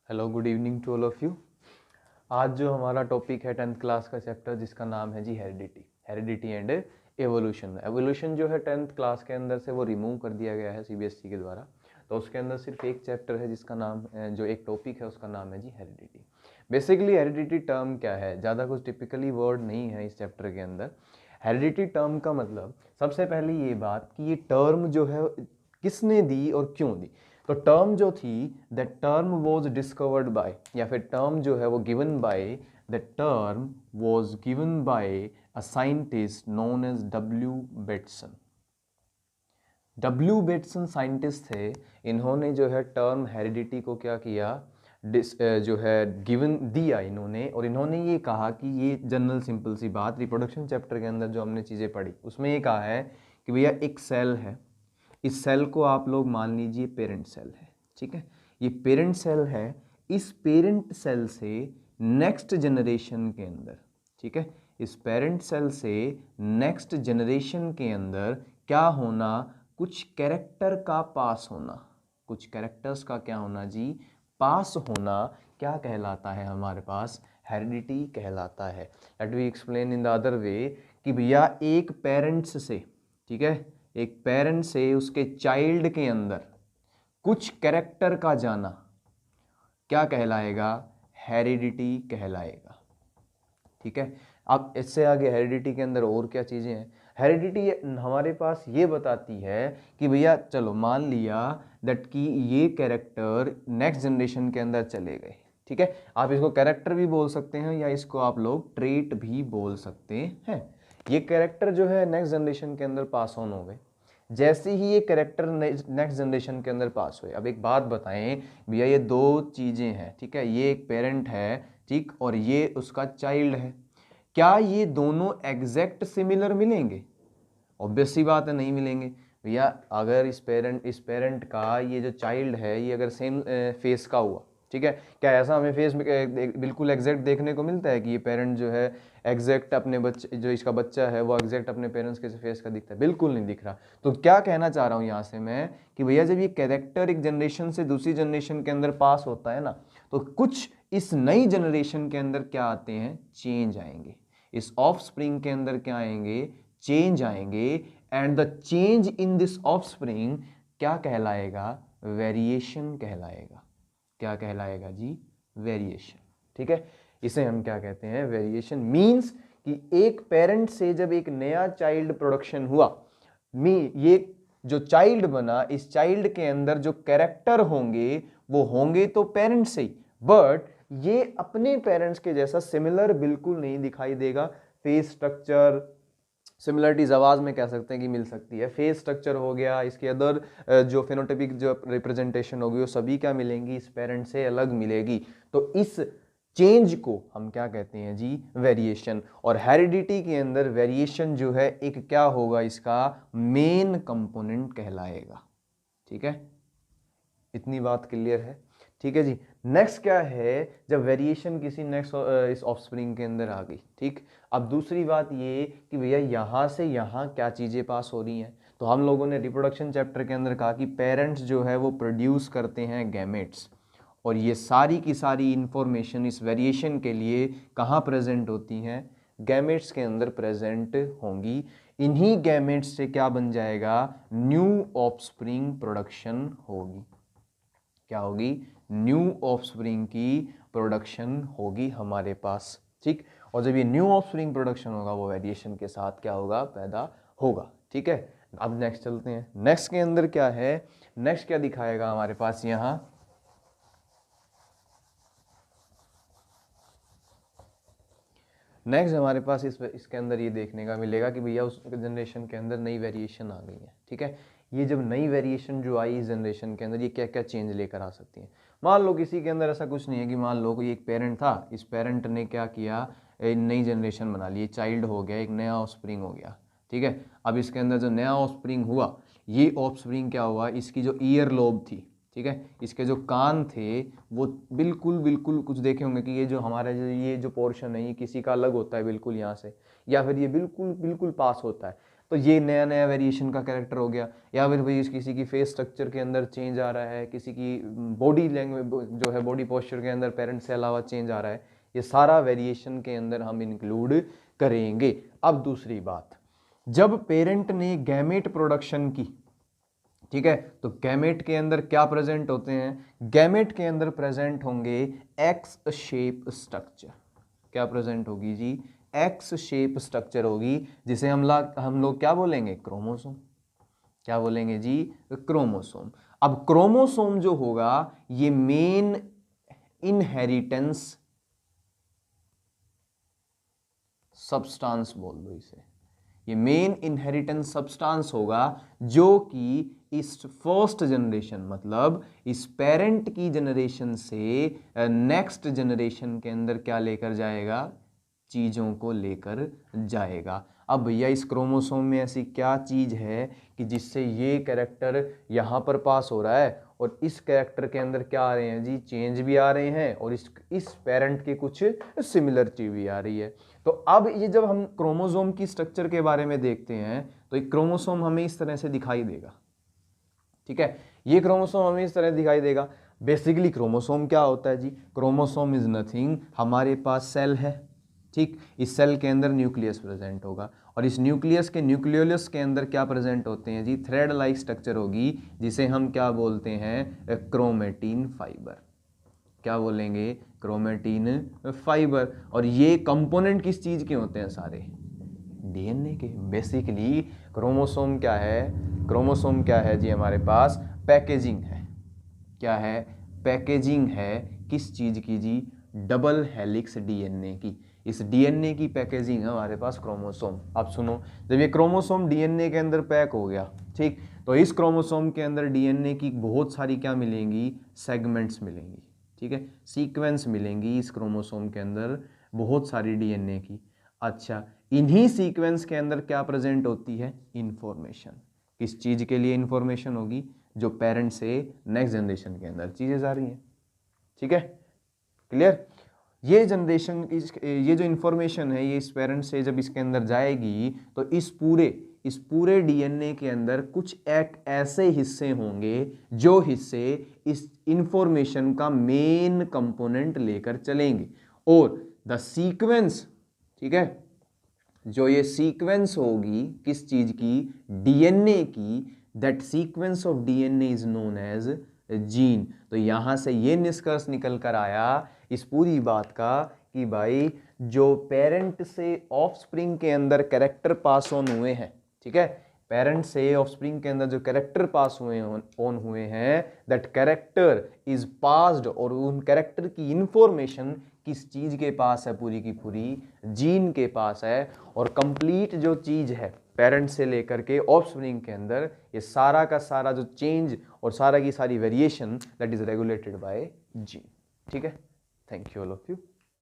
Hello, good evening to all of you. आज जो हमारा टॉपिक है 10th क्लास का चैप्टर, जिसका नाम है जी हेरिडिटी एंड एवोल्यूशन। एवोल्यूशन जो है 10th क्लास के अंदर से वो रिमूव कर दिया गया है सीबीएसई के द्वारा। तो उसके अंदर सिर्फ एक चैप्टर है जिसका नाम जो एक टॉपिक है उसका नाम है जी हेरिडिटी। बेसिकली हेरिडिटी टर्म क्या है, ज़्यादा कुछ टिपिकली वर्ड नहीं है इस चैप्टर के अंदर। हेरिडिटी टर्म का मतलब सबसे पहले ये बात कि ये टर्म जो है किसने दी और क्यों दी। तो टर्म जो थी, that term was discovered by, या फिर टर्म जो है वो given by, that term was given by a scientist known as W Bateson. W Bateson scientist थे। इन्होंने जो है टर्म हेरिडिटी को क्या किया, जो है गिवन दिया इन्होंने, और इन्होंने ये कहा कि ये जनरल सिंपल सी बात, रिप्रोडक्शन चैप्टर के अंदर जो हमने चीज़ें पढ़ी उसमें ये कहा है कि भैया एक सेल है, इस सेल को आप लोग मान लीजिए पेरेंट सेल है, ठीक है। ये पेरेंट सेल है, इस पेरेंट सेल से नेक्स्ट जनरेशन के अंदर, ठीक है, इस पेरेंट सेल से नेक्स्ट जनरेशन के अंदर क्या होना, कुछ कैरेक्टर का पास होना, कुछ कैरेक्टर्स का क्या होना जी, पास होना, क्या कहलाता है हमारे पास, हेरिडिटी कहलाता है। Let we explain in the other way कि भैया एक पेरेंट्स से, ठीक है, एक पेरेंट से उसके चाइल्ड के अंदर कुछ कैरेक्टर का जाना क्या कहलाएगा, हेरिडिटी कहलाएगा, ठीक है। अब इससे आगे हेरिडिटी के अंदर और क्या चीज़ें हैं, हेरिडिटी हमारे पास ये बताती है कि भैया चलो मान लिया दैट कि ये कैरेक्टर नेक्स्ट जनरेशन के अंदर चले गए, ठीक है। आप इसको कैरेक्टर भी बोल सकते हैं या इसको आप लोग ट्रेट भी बोल सकते हैं। ये कैरेक्टर जो है नेक्स्ट जनरेशन के अंदर पास ऑन हो गए। जैसे ही ये कैरेक्टर नेक्स्ट जनरेशन के अंदर पास हुए, अब एक बात बताएं भैया, ये दो चीज़ें हैं, ठीक है, ये एक पेरेंट है, ठीक, और ये उसका चाइल्ड है। क्या ये दोनों एग्जैक्ट सिमिलर मिलेंगे? ऑब्वियस सी बात है, नहीं मिलेंगे भैया। अगर इस पेरेंट का ये जो चाइल्ड है ये अगर सेम फेस का हुआ, ठीक है, क्या ऐसा हमें फेस बिल्कुल एग्जैक्ट देखने को मिलता है कि ये पेरेंट जो है एग्जैक्ट अपने बच्चे, जो इसका बच्चा है वो एग्जैक्ट अपने पेरेंट्स के फेस का दिखता है? बिल्कुल नहीं दिख रहा। तो क्या कहना चाह रहा हूँ यहाँ से मैं कि भैया जब ये कैरेक्टर एक जनरेशन से दूसरी जनरेशन के अंदर पास होता है ना, तो कुछ इस नई जनरेशन के अंदर क्या आते हैं, चेंज आएंगे, इस ऑफ स्प्रिंग के अंदर क्या आएंगे, चेंज आएंगे। And the change in this offspring क्या कहलाएगा, वेरिएशन कहलाएगा। क्या कहलाएगा जी, वेरिएशन, ठीक है। इसे हम क्या कहते हैं, वेरिएशन। मींस कि एक पेरेंट से जब एक नया चाइल्ड प्रोडक्शन हुआ, ये जो चाइल्ड बना, इस चाइल्ड के अंदर जो कैरेक्टर होंगे वो होंगे तो पेरेंट से ही, बट ये अपने पेरेंट्स के जैसा सिमिलर बिल्कुल नहीं दिखाई देगा। फेस स्ट्रक्चर, सिमिलरिटीज आवाज में कह सकते हैं कि मिल सकती है, फेस स्ट्रक्चर हो गया, इसके अदर जो फेनोटाइपिक जो रिप्रेजेंटेशन होगी वो सभी क्या मिलेंगी, इस पेरेंट से अलग मिलेगी। तो इस चेंज को हम क्या कहते हैं जी, वेरिएशन। और हेरिडिटी के अंदर वेरिएशन जो है एक क्या होगा, इसका मेन कंपोनेंट कहलाएगा, ठीक है। इतनी बात क्लियर है, ठीक है जी। नेक्स्ट क्या है, जब वेरिएशन किसी नेक्स्ट इस ऑफस्प्रिंग के अंदर आ गई, ठीक। अब दूसरी बात ये कि भैया यहाँ से यहाँ क्या चीज़ें पास हो रही हैं। तो हम लोगों ने रिप्रोडक्शन चैप्टर के अंदर कहा कि पेरेंट्स जो है वो प्रोड्यूस करते हैं गैमेट्स, और ये सारी की सारी इंफॉर्मेशन इस वेरिएशन के लिए कहाँ प्रेजेंट होती हैं, गैमेट्स के अंदर प्रेजेंट होंगी। इन्हीं गैमेट्स से क्या बन जाएगा, न्यू ऑफस्प्रिंग प्रोडक्शन होगी। क्या होगी, न्यू ऑफस्प्रिंग की प्रोडक्शन होगी हमारे पास, ठीक। और जब ये न्यू ऑफस्प्रिंग प्रोडक्शन होगा वो वेरिएशन के साथ क्या होगा, पैदा होगा, ठीक है। अब नेक्स्ट चलते हैं, नेक्स्ट के अंदर क्या है, नेक्स्ट क्या दिखाएगा हमारे पास यहाँ, नेक्स्ट हमारे पास इसके अंदर ये देखने का मिलेगा कि भैया उस जनरेशन के अंदर नई वेरिएशन आ गई है, ठीक है। ये जब नई वेरिएशन जो आई इस जनरेशन के अंदर, ये क्या क्या चेंज लेकर आ सकती है। मान लो किसी के अंदर ऐसा कुछ नहीं है कि मान लो कोई एक पेरेंट था, इस पेरेंट ने क्या किया, नई जनरेशन बना ली, चाइल्ड हो गया, एक नया ऑफस्प्रिंग हो गया, ठीक है। अब इसके अंदर जो नया ऑफस्प्रिंग हुआ, ये ऑफस्प्रिंग क्या हुआ, इसकी जो ईयर लोब थी, ठीक है, इसके जो कान थे वो बिल्कुल बिल्कुल, कुछ देखे होंगे कि ये जो हमारा ये जो पोर्शन है ये किसी का अलग होता है बिल्कुल यहाँ से, या फिर ये बिल्कुल बिल्कुल पास होता है। तो ये नया नया वेरिएशन का कैरेक्टर हो गया। या फिर भाई किसी की फेस स्ट्रक्चर के अंदर चेंज आ रहा है, किसी की बॉडी लैंग्वेज जो है बॉडी पोस्चर के अंदर पेरेंट से अलावा चेंज आ रहा है, ये सारा वेरिएशन के अंदर हम इंक्लूड करेंगे। अब दूसरी बात, जब पेरेंट ने गैमेट प्रोडक्शन की, ठीक है, तो गैमेट के अंदर क्या प्रेजेंट होते हैं? गैमेट के अंदर प्रेजेंट होंगे एक्स शेप स्ट्रक्चर। क्या प्रेजेंट होगी जी? एक्स शेप स्ट्रक्चर होगी, जिसे हम लोग क्या बोलेंगे? क्रोमोसोम। क्या बोलेंगे जी? क्रोमोसोम। अब क्रोमोसोम जो होगा ये मेन इनहेरिटेंस सब्सटेंस बोल दो इसे, ये मेन इनहेरिटेंस सब्सटेंस होगा जो कि इस फर्स्ट जनरेशन मतलब इस पेरेंट की जनरेशन से नेक्स्ट जनरेशन के अंदर क्या लेकर जाएगा? चीज़ों को लेकर जाएगा। अब भैया इस क्रोमोसोम में ऐसी क्या चीज़ है कि जिससे ये कैरेक्टर यहाँ पर पास हो रहा है और इस कैरेक्टर के अंदर क्या आ रहे हैं जी? चेंज भी आ रहे हैं और इस पेरेंट के कुछ सिमिलरिटी भी आ रही है। तो अब ये जब हम क्रोमोसोम की स्ट्रक्चर के बारे में देखते हैं तो एक क्रोमोसोम हमें इस तरह से दिखाई देगा, ठीक है, ये क्रोमोसोम हमें इस तरह दिखाई देगा। बेसिकली क्रोमोसोम क्या होता है जी? क्रोमोसोम इज नथिंग, हमारे पास सेल है, ठीक, इस सेल के अंदर न्यूक्लियस प्रेजेंट होगा और इस न्यूक्लियस के न्यूक्लियोलस के अंदर क्या प्रेजेंट होते हैं जी? थ्रेड लाइक स्ट्रक्चर होगी, जिसे हम क्या बोलते हैं? Chromatin fibre. क्या बोलेंगे? Chromatin fibre. और ये कंपोनेंट किस चीज के होते हैं? सारे डीएनए के। बेसिकली क्रोमोसोम क्या है? क्रोमोसोम क्या है जी? हमारे पास पैकेजिंग है। क्या है? पैकेजिंग है किस चीज की जी? डबल हेलिक्स डीएनए की। इस डीएनए की पैकेजिंग है हमारे पास क्रोमोसोम। अब सुनो, जब ये क्रोमोसोम डीएनए के अंदर पैक हो गया, ठीक, तो इस क्रोमोसोम के अंदर डीएनए की बहुत सारी क्या मिलेंगी? सेगमेंट्स मिलेंगी, ठीक है, सीक्वेंस मिलेंगी इस क्रोमोसोम के अंदर बहुत सारी डीएनए की। अच्छा, इन्हीं सीक्वेंस के अंदर क्या प्रेजेंट होती है? इंफॉर्मेशन। किस चीज के लिए इंफॉर्मेशन होगी? जो पेरेंट से नेक्स्ट जनरेशन के अंदर चीजें जा रही हैं, ठीक है, क्लियर। ये जनरेशन ये जो इंफॉर्मेशन है ये इस पेरेंट से जब इसके अंदर जाएगी तो इस पूरे डीएनए के अंदर कुछ एक ऐसे हिस्से होंगे जो हिस्से इस इंफॉर्मेशन का मेन कंपोनेंट लेकर चलेंगे। और द सीक्वेंस, ठीक है, जो ये सीक्वेंस होगी किस चीज की? डीएनए की। That sequence of DNA is known as gene. तो यहां से ये निष्कर्ष निकल कर आया इस पूरी बात का कि भाई जो पेरेंट से ऑफस्प्रिंग के अंदर कैरेक्टर पास ऑन हुए हैं, ठीक है, पेरेंट से ऑफस्प्रिंग के अंदर जो कैरेक्टर पास ऑन हुए हैं, दैट कैरेक्टर इज पास्ड, और उन कैरेक्टर की इंफॉर्मेशन किस चीज के पास है? पूरी की पूरी जीन के पास है। और कंप्लीट जो चीज है पेरेंट से लेकर के ऑफस्प्रिंग के अंदर, ये सारा का सारा जो चेंज और सारा की सारी variation that is regulated by gene, ठीक है। Thank you all of you.